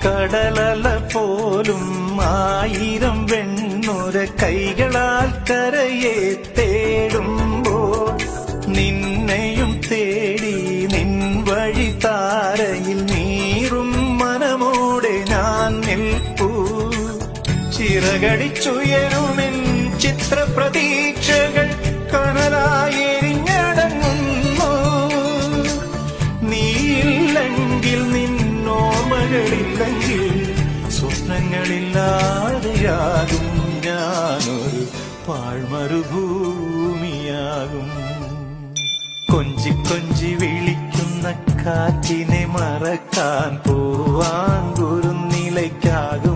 കടലല പോലും ആയിരം വെണ്ണുര കൈകളാൽ കരയെ തേടുമ്പോൾ നിന്നെയും തേടി നിൻ വഴി താരയിൽ നീറും മനമോടെ ഞാൻ നിൽപ്പൂ. ചിറകടിച്ചുയരുമെൻ ചിത്രപ്രതീക്ഷകൾ കനലായി എരിഞ്ഞടങ്ങുന്നു. നീയില്ലെങ്കിൽ നിന്നോർമ്മകളില്ലെങ്കിൽ സ്വപ്നങ്ങളില്ലാതെയാകും ഞാനൊരു പാഴ്മരുഭൂമിയാകും. കൊഞ്ചി കൊഞ്ചി വിളിക്കുന്ന കാറ്റിനെ മറക്കാൻ പോവാൻ കുറുനിലയ്ക്കാകും